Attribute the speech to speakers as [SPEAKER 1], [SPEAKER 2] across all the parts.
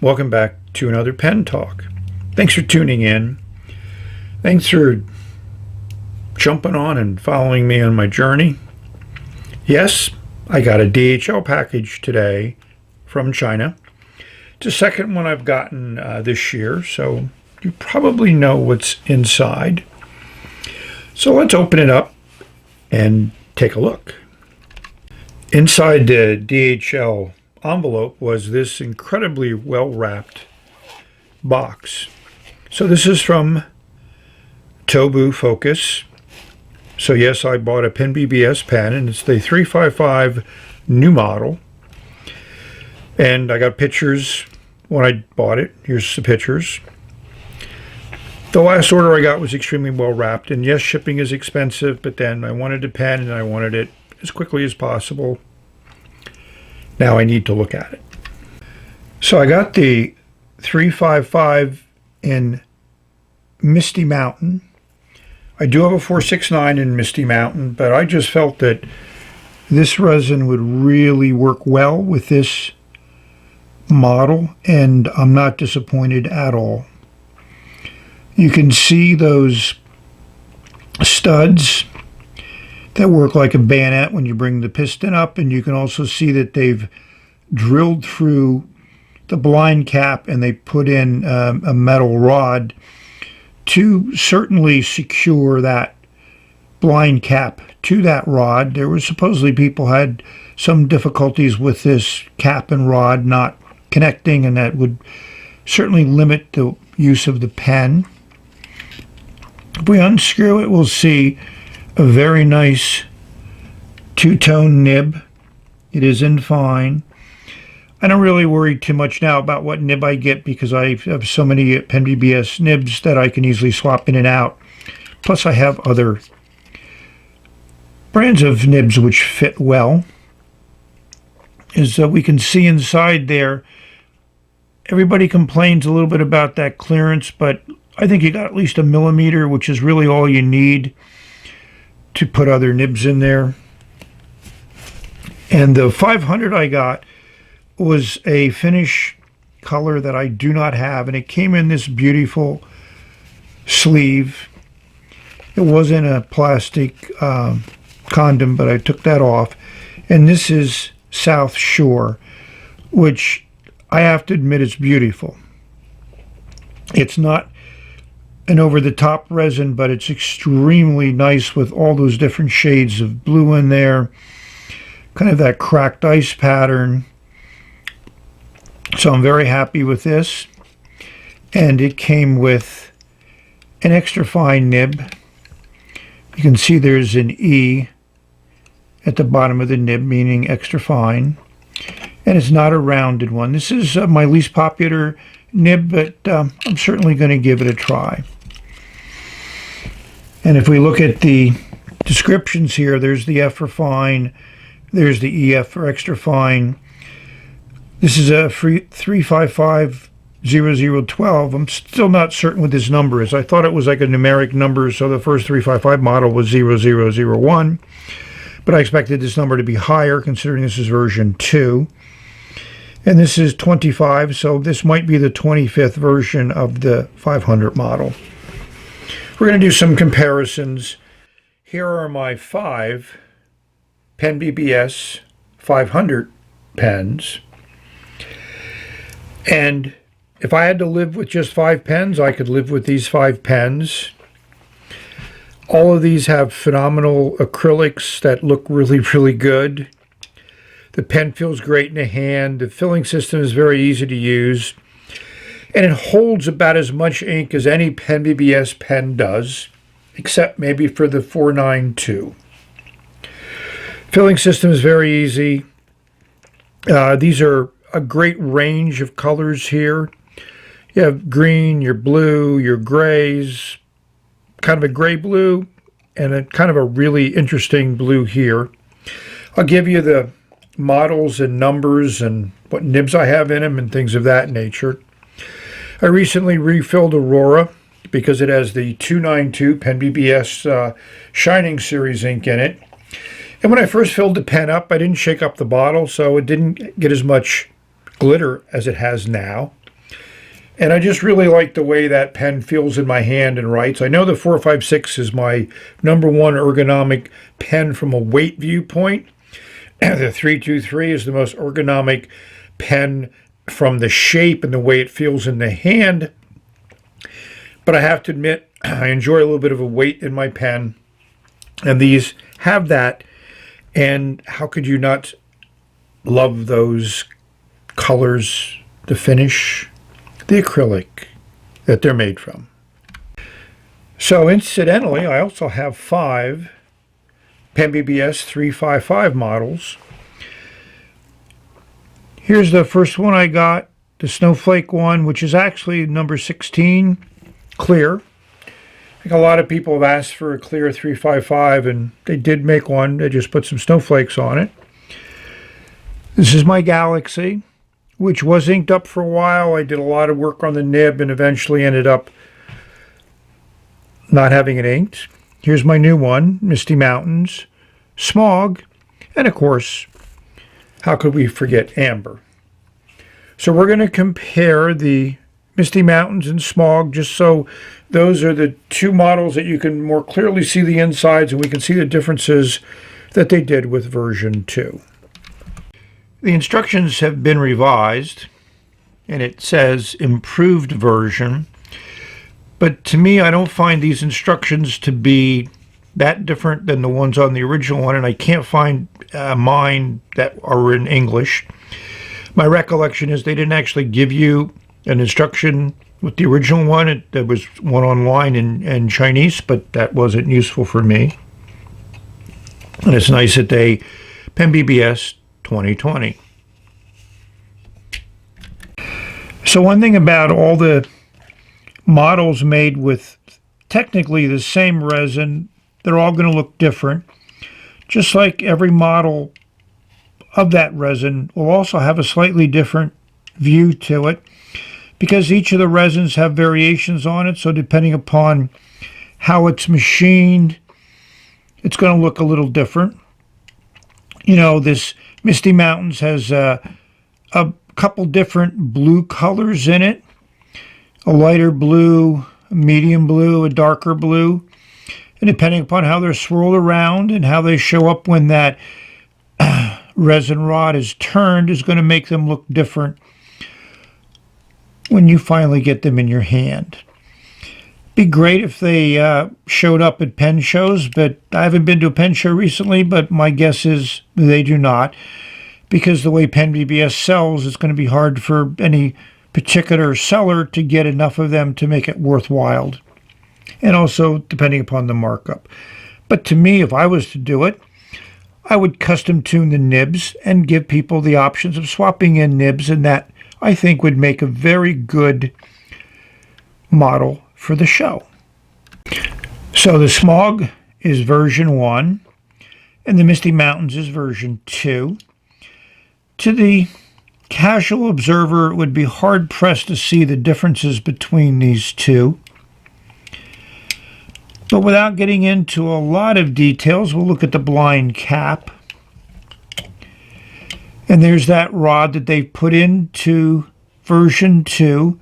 [SPEAKER 1] Welcome back to another Pen Talk. Thanks for tuning in. Thanks for jumping on and following me on my journey. Yes, I got a DHL package today from China. It's the second one I've gotten this year, so you probably know what's inside. So let's open it up and take a look. Inside the DHL envelope was this incredibly well-wrapped box. So this is from Tobu Focus. So yes, I bought a PenBBS pen, and it's the 355 new model. And I got pictures when I bought it. Here's the pictures. The last order I got was extremely well wrapped, and yes, shipping is expensive, but then I wanted a pen and I wanted it as quickly as possible. Now I need to look at it. So I got the 355 in Misty Mountain. I do have a 469 in Misty Mountain, but I just felt that this resin would really work well with this model, and I'm not disappointed at all. You can see those studs that work like a bayonet when you bring the piston up, and you can also see that they've drilled through the blind cap and they put in a metal rod to certainly secure that blind cap to that rod. There was supposedly people had some difficulties with this cap and rod not connecting, and that would certainly limit the use of the pen. If we unscrew it, we'll see a very nice two-tone nib. It is in fine. I don't really worry too much now about what nib I get because I have so many PenBBS nibs that I can easily swap in and out. Plus I have other brands of nibs which fit well. As we can see inside there, everybody complains a little bit about that clearance, but I think you got at least a millimeter, which is really all you need to put other nibs in there. And the 500 I got was a finish color that I do not have, and it came in this beautiful sleeve. It was in a plastic condom, but I took that off. And this is South Shore, which I have to admit is beautiful. It's not an over-the-top resin, but it's extremely nice with all those different shades of blue in there, kind of that cracked ice pattern. So I'm very happy with this. And it came with an extra fine nib. You can see there's an E at the bottom of the nib, meaning extra fine. And it's not a rounded one. This is my least popular nib, but I'm certainly going to give it a try. And if we look at the descriptions here, there's the F for fine, there's the EF for extra fine. This is a 3550012. I'm still not certain what this number is. I thought it was like a numeric number, so the first 355 model was 0001. But I expected this number to be higher, considering this is version 2. And this is 25, so this might be the 25th version of the 500 model. We're going to do some comparisons. Here are my 5 PenBBS 500 pens. And if I had to live with just 5 pens, I could live with these 5 pens. All of these have phenomenal acrylics that look really, really good. The pen feels great in the hand. The filling system is very easy to use. And it holds about as much ink as any PenBBS pen does, except maybe for the 492. Filling system is very easy. These are a great range of colors here. You have green, your blue, your grays, kind of a gray blue, and a kind of a really interesting blue here. I'll give you the models and numbers and what nibs I have in them and things of that nature. I recently refilled Aurora because it has the 292 PenBBS Shining Series ink in it. And when I first filled the pen up, I didn't shake up the bottle, so it didn't get as much glitter as it has now. And I just really like the way that pen feels in my hand and writes. I know the 456 is my #1 ergonomic pen from a weight viewpoint. The 323 is the most ergonomic pen from the shape and the way it feels in the hand. But I have to admit, I enjoy a little bit of a weight in my pen. And these have that. And how could you not love those colors, the finish, the acrylic that they're made from? So incidentally, I also have 5 PenBBS 355 models. Here's the first one I got, the snowflake one, which is actually number 16, clear. I think a lot of people have asked for a clear 355, and they did make one. They just put some snowflakes on it. This is my Galaxy, which was inked up for a while. I did a lot of work on the nib and eventually ended up not having it inked. Here's my new one, Misty Mountains, Smog, and of course, how could we forget Amber? So we're going to compare the Misty Mountains and Smog, just so those are the 2 models that you can more clearly see the insides, and we can see the differences that they did with version 2. The instructions have been revised, and it says improved version. But to me, I don't find these instructions to be that different than the ones on the original one, and I can't find mine that are in English. My recollection is they didn't actually give you an instruction with the original one. There was one online in Chinese, but that wasn't useful for me. And it's nice that they PenBBS 2020. So one thing about all the models made with technically the same resin, they're all going to look different. Just like every model of that resin will also have a slightly different view to it, because each of the resins have variations on it. So depending upon how it's machined, it's going to look a little different. You know, this Misty Mountains has a couple different blue colors in it. A lighter blue, a medium blue, a darker blue. And depending upon how they're swirled around and how they show up when that resin rod is turned is going to make them look different when you finally get them in your hand. Be great if they showed up at pen shows, but I haven't been to a pen show recently, but my guess is they do not, because the way PenBBS sells, it's going to be hard for any particular seller to get enough of them to make it worthwhile, and also depending upon the markup. But to me, if I was to do it, I would custom tune the nibs and give people the options of swapping in nibs, and that I think would make a very good model for the show. So the Smog is version 1 and the Misty Mountains is version 2. To the casual observer, it would be hard pressed to see the differences between these two. But without getting into a lot of details, we'll look at the blind cap. And there's that rod that they've put into version 2.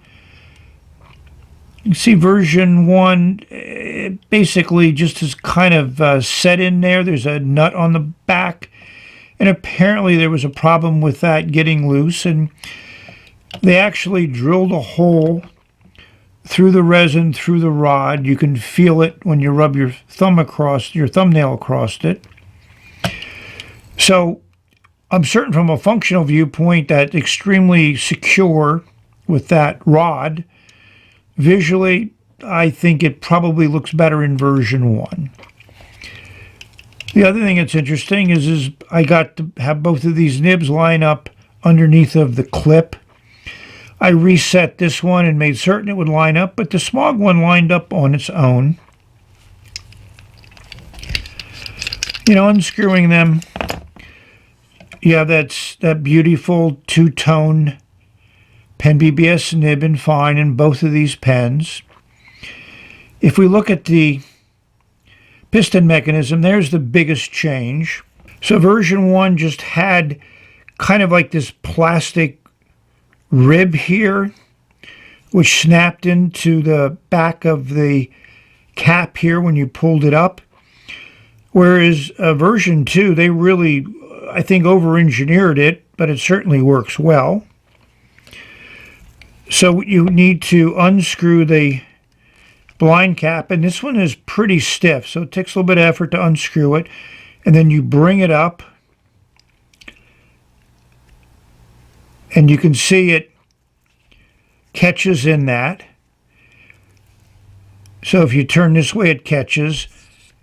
[SPEAKER 1] You see version 1 basically just is kind of set in there. There's a nut on the back. And apparently there was a problem with that getting loose. And they actually drilled a hole through the resin, through the rod. You can feel it when you rub your thumbnail across it. So I'm certain from a functional viewpoint that extremely secure with that rod. Visually, I think it probably looks better in version 1. The other thing that's interesting is I got to have both of these nibs line up underneath of the clip. I reset this one and made certain it would line up, but the Smog one lined up on its own. You know, unscrewing them, you have that beautiful two-tone PenBBS nib and fine in both of these pens. If we look at the piston mechanism, there's the biggest change. So version 1 just had kind of like this plastic rib here which snapped into the back of the cap here when you pulled it up. Whereas version 2, they really, I think, over-engineered it, but it certainly works well. So you need to unscrew the blind cap, and this one is pretty stiff, so it takes a little bit of effort to unscrew it, and then you bring it up, and you can see it catches in that. So if you turn this way, it catches,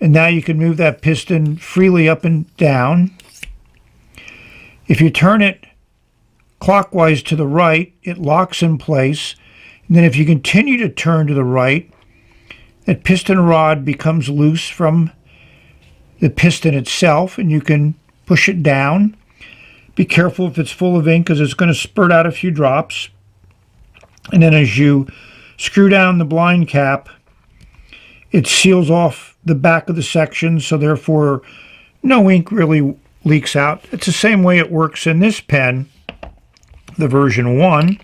[SPEAKER 1] and now you can move that piston freely up and down. If you turn it clockwise to the right, it locks in place, and then if you continue to turn to the right, that piston rod becomes loose from the piston itself, and you can push it down. Be careful if it's full of ink, because it's going to spurt out a few drops. And then as you screw down the blind cap, it seals off the back of the section, so therefore no ink really leaks out. It's the same way it works in this pen, the version 1,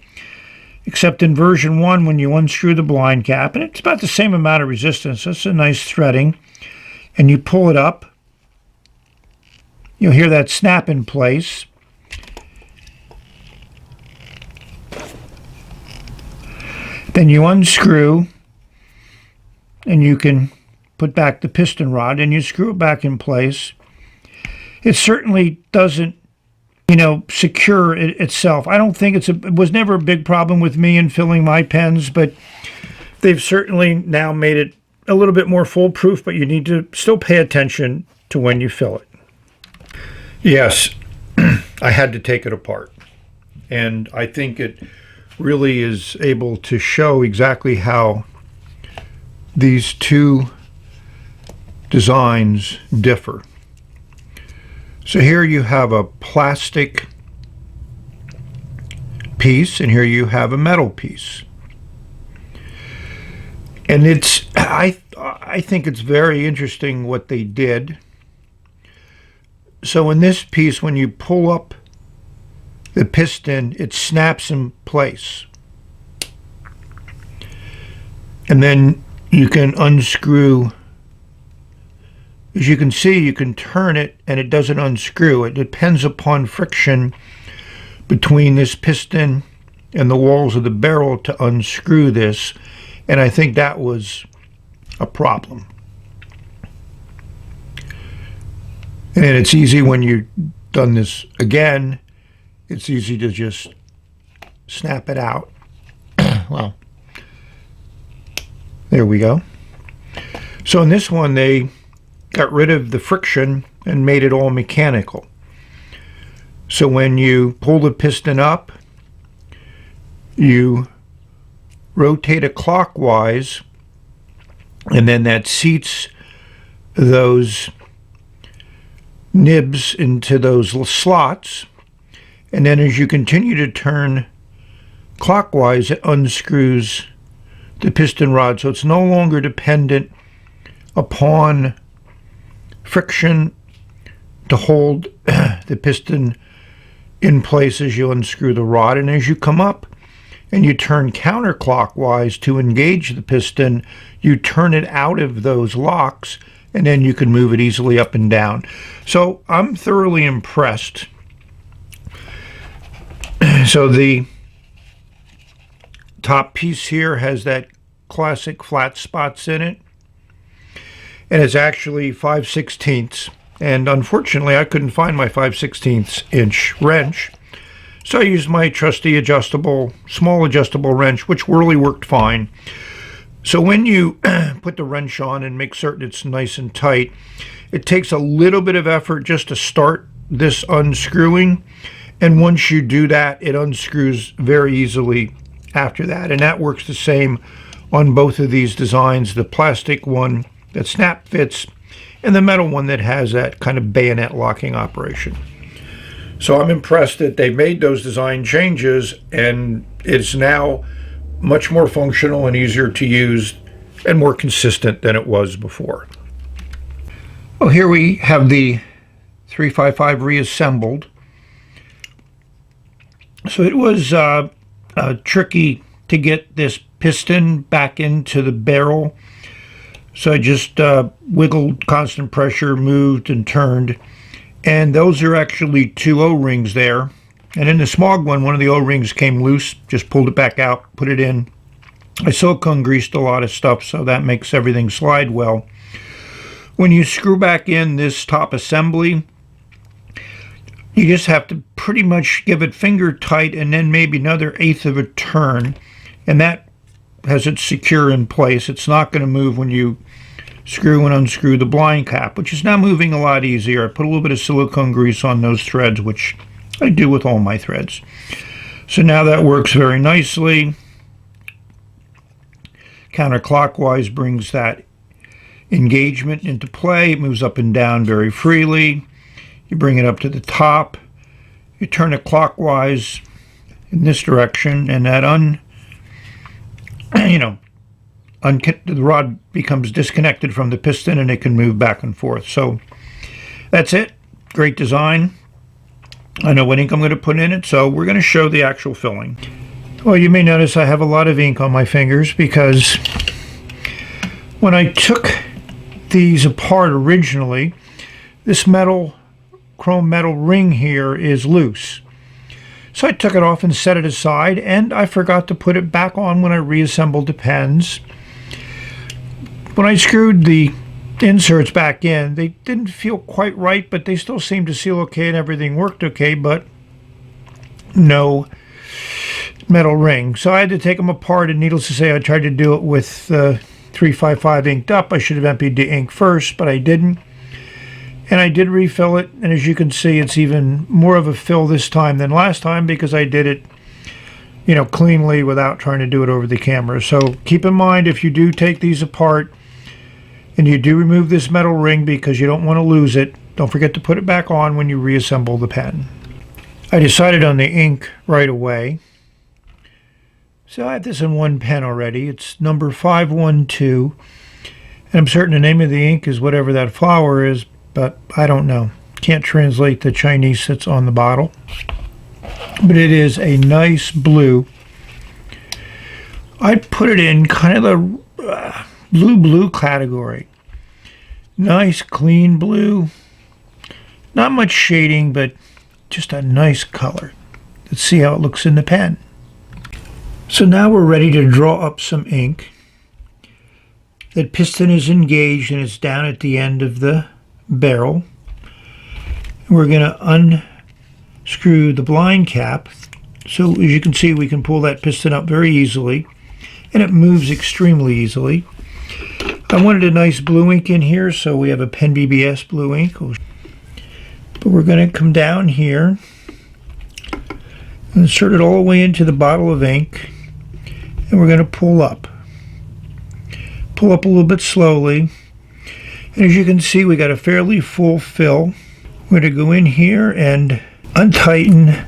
[SPEAKER 1] except in version 1, when you unscrew the blind cap, and it's about the same amount of resistance, that's a nice threading, and you pull it up, you'll hear that snap in place. Then you unscrew, and you can put back the piston rod, and you screw it back in place. It certainly doesn't, secure itself. I don't think it was never a big problem with me in filling my pens, but they've certainly now made it a little bit more foolproof, but you need to still pay attention to when you fill it. Yes, I had to take it apart, and I think it really is able to show exactly how these two designs differ. So here you have a plastic piece, and here you have a metal piece. And I think it's very interesting what they did. So in this piece, when you pull up the piston, it snaps in place. And then you can unscrew. As you can see, you can turn it and it doesn't unscrew. It depends upon friction between this piston and the walls of the barrel to unscrew this, and I think that was a problem. And it's easy when you've done this again, it's easy to just snap it out. Well, there we go. So in this one, they got rid of the friction and made it all mechanical. So when you pull the piston up, you rotate it clockwise, and then that seats those nibs into those slots, and then as you continue to turn clockwise, it unscrews the piston rod, so it's no longer dependent upon friction to hold the piston in place as you unscrew the rod. And as you come up and you turn counterclockwise to engage the piston, you turn it out of those locks, and then you can move it easily up and down. So I'm thoroughly impressed. So the top piece here has that classic flat spots in it, and it's actually 5/16, and unfortunately I couldn't find my 5/16 inch wrench, so I used my trusty small adjustable wrench, which really worked fine. So when you put the wrench on and make certain it's nice and tight, it takes a little bit of effort just to start this unscrewing, and once you do that, it unscrews very easily after that. And that works the same on both of these designs, the plastic one that snap fits and the metal one that has that kind of bayonet locking operation. So I'm impressed that they made those design changes, and it's now much more functional and easier to use and more consistent than it was before. Well, here we have the 355 reassembled. So it was a tricky to get this piston back into the barrel. So I just wiggled, constant pressure, moved and turned. And those are actually 2 O-rings there. And in the smog one of the O-rings came loose. Just pulled it back out, put it in. I silicone greased a lot of stuff, so that makes everything slide well. When you screw back in this top assembly, you just have to pretty much give it finger tight and then maybe another 1/8 of a turn. And that has it secure in place. It's not going to move when you screw and unscrew the blind cap, which is now moving a lot easier. I put a little bit of silicone grease on those threads, which I do with all my threads. So now that works very nicely. Counterclockwise brings that engagement into play. It moves up and down very freely. You bring it up to the top. You turn it clockwise in this direction, and that the rod becomes disconnected from the piston and it can move back and forth. So that's it. Great design. I know what ink I'm going to put in it, so we're going to show the actual filling. Well, you may notice I have a lot of ink on my fingers because when I took these apart originally, this chrome metal ring here is loose. So I took it off and set it aside, and I forgot to put it back on when I reassembled the pens. When I screwed the inserts back in, they didn't feel quite right, but they still seemed to seal okay and everything worked okay, but no metal ring. So I had to take them apart, and needless to say, I tried to do it with 355 inked up. I should have emptied the ink first, but I didn't. And I did refill it, and as you can see, it's even more of a fill this time than last time because I did it, cleanly without trying to do it over the camera. So keep in mind, if you do take these apart and you do remove this metal ring because you don't want to lose it, don't forget to put it back on when you reassemble the pen. I decided on the ink right away. So I have this in one pen already. It's number 512. And I'm certain the name of the ink is whatever that flower is, but I don't know. Can't translate the Chinese that's on the bottle. But it is a nice blue. I'd put it in kind of the blue category. Nice clean blue. Not much shading, but just a nice color. Let's see how it looks in the pen. So now we're ready to draw up some ink. That piston is engaged and it's down at the end of the barrel. We're going to unscrew the blind cap. So as you can see, we can pull that piston up very easily, and it moves extremely easily. I wanted a nice blue ink in here, so we have a PenBBS Blue ink. But we're going to come down here, insert it all the way into the bottle of ink, and we're going to pull up. Pull up a little bit slowly. And as you can see, we got a fairly full fill. We're going to go in here and untighten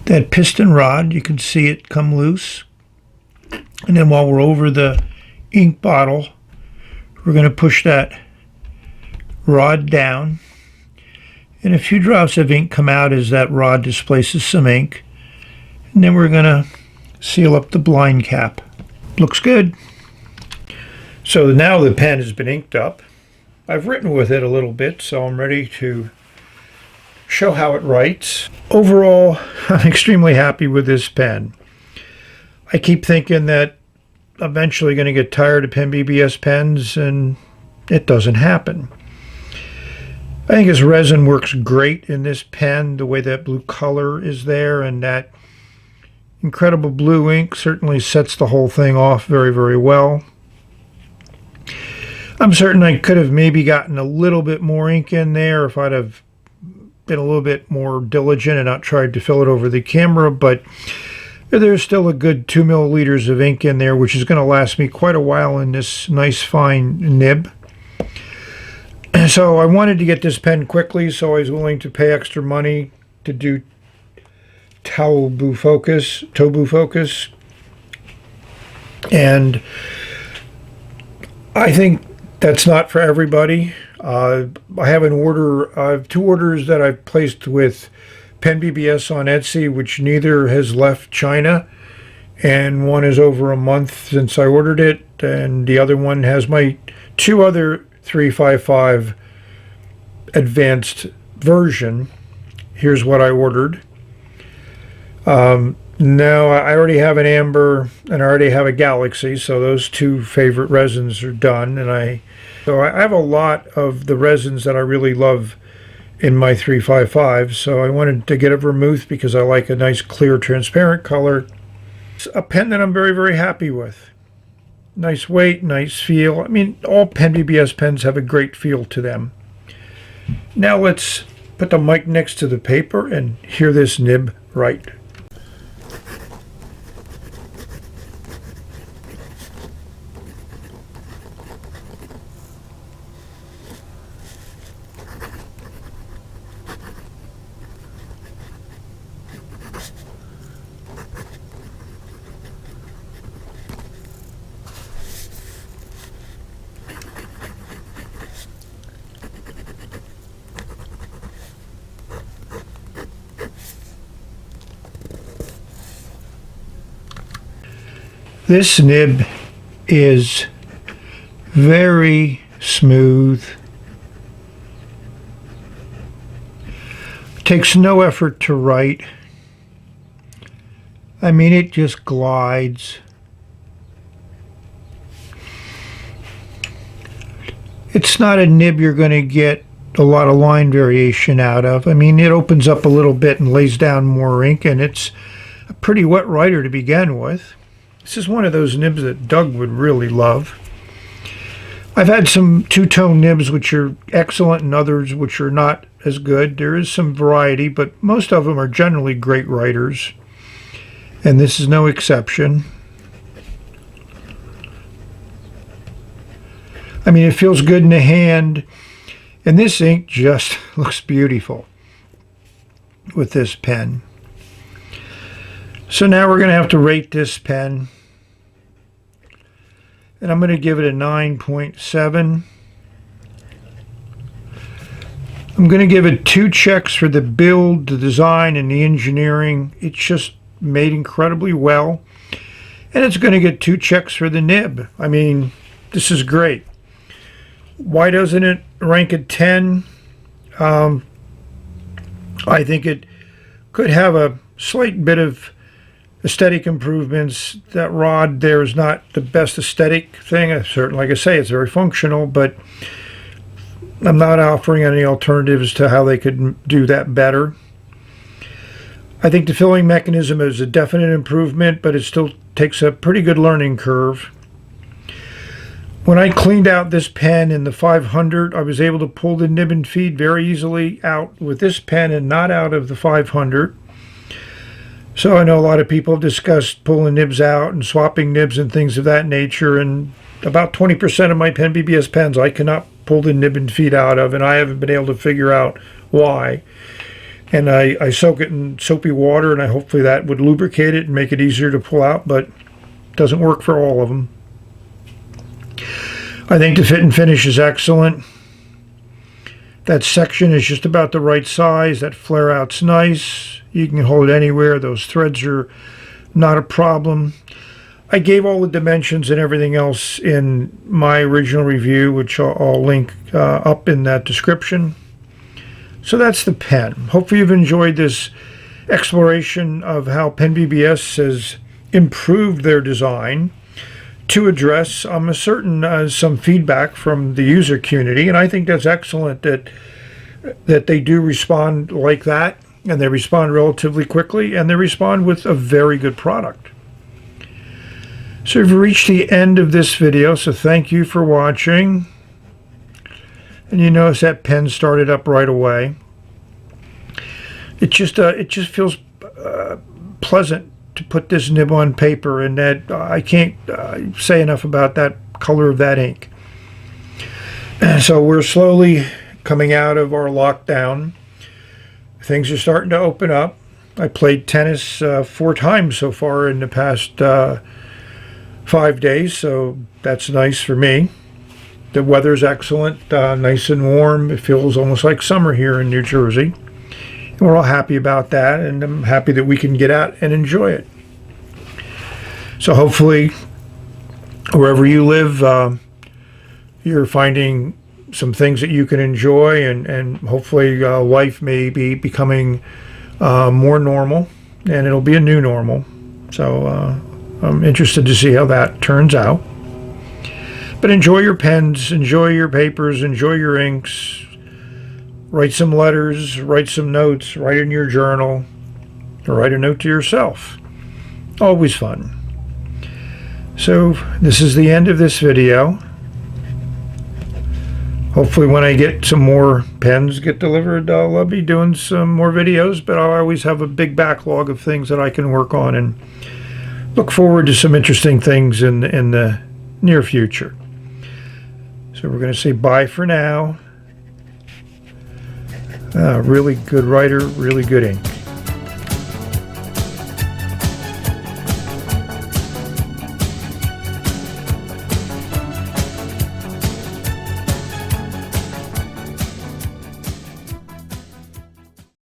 [SPEAKER 1] that piston rod. You can see it come loose. And then while we're over the ink bottle, we're going to push that rod down. And a few drops of ink come out as that rod displaces some ink. And then we're going to seal up the blind cap. Looks good. So now the pen has been inked up. I've written with it a little bit, so I'm ready to show how it writes. Overall, I'm extremely happy with this pen. I keep thinking that I'm eventually going to get tired of PenBBS pens, and it doesn't happen. I think this resin works great in this pen, the way that blue color is there, and that incredible blue ink certainly sets the whole thing off very, very well. I'm certain I could have maybe gotten a little bit more ink in there if I'd have been a little bit more diligent and not tried to fill it over the camera, but there's still a good 2 milliliters of ink in there, which is going to last me quite a while in this nice fine nib. So I wanted to get this pen quickly, so I was willing to pay extra money to do tobu focus, and I think that's not for everybody. I have two orders that I've placed with PenBBS on Etsy, which neither has left China, and one is over a month since I ordered it, and the other one has my two other 355 advanced version. Here's what I ordered. Now I already have an amber and I already have a galaxy, so those two favorite resins are done. And I have a lot of the resins that I really love in my 355, so I wanted to get a vermouth because I like a nice clear transparent color. It's a pen that I'm very, very happy with. Nice weight, nice feel. I mean, all PenBBS pens have a great feel to them. Now let's put the mic next to the paper and hear this nib write. This nib is very smooth. Takes no effort to write. I mean, it just glides. It's not a nib you're going to get a lot of line variation out of. I mean, it opens up a little bit and lays down more ink, and it's a pretty wet writer to begin with. This is one of those nibs that Doug would really love. I've had some two-tone nibs which are excellent and others which are not as good. There is some variety, but most of them are generally great writers, and this is no exception. I mean, it feels good in the hand, and this ink just looks beautiful with this pen. So now we're going to have to rate this pen, and I'm going to give it a 9.7. I'm going to give it 2 checks for the build, the design, and the engineering. It's just made incredibly well. And it's going to get 2 checks for the nib. I mean, this is great. Why doesn't it rank at 10? I think it could have a slight bit of aesthetic improvements. That rod there is not the best aesthetic thing. Certainly, like I say, it's very functional, but I'm not offering any alternatives to how they could do that better. I think the filling mechanism is a definite improvement, but it still takes a pretty good learning curve. When I cleaned out this pen in the 500, I was able to pull the nib and feed very easily out with this pen and not out of the 500. So I know a lot of people have discussed pulling nibs out and swapping nibs and things of that nature, and about 20% of my PenBBS pens I cannot pull the nib and feed out of, and I haven't been able to figure out why. And I soak it in soapy water, and hopefully that would lubricate it and make it easier to pull out, but it doesn't work for all of them. I think the fit and finish is excellent. That section is just about the right size. That flare out's nice. You can hold it anywhere. Those threads are not a problem. I gave all the dimensions and everything else in my original review, which I'll link up in that description. So that's the pen. Hopefully you've enjoyed this exploration of how PenBBS has improved their design to address some feedback from the user community, and I think that's excellent that they do respond like that, and they respond relatively quickly, and they respond with a very good product. So we've reached the end of this video, so thank you for watching. And you notice that pen started up right away. It just feels pleasant to put this nib on paper, and that I can't say enough about that color of that ink. So we're slowly coming out of our lockdown. Things are starting to open up. I played tennis 4 times so far in the past 5 days, so that's nice for me. The weather's excellent, nice and warm. It feels almost like summer here in New Jersey. And we're all happy about that, and I'm happy that we can get out and enjoy it. So hopefully, wherever you live, you're finding some things that you can enjoy, and hopefully life may be becoming more normal, and it'll be a new normal. So I'm interested to see how that turns out. But enjoy your pens, enjoy your papers, enjoy your inks. Write some letters, write some notes, write in your journal, or write a note to yourself. Always fun. So this is the end of this video. Hopefully when I get some more pens get delivered, I'll be doing some more videos, but I'll always have a big backlog of things that I can work on, and look forward to some interesting things in the near future. So we're going to say bye for now. Really good writer, really good ink.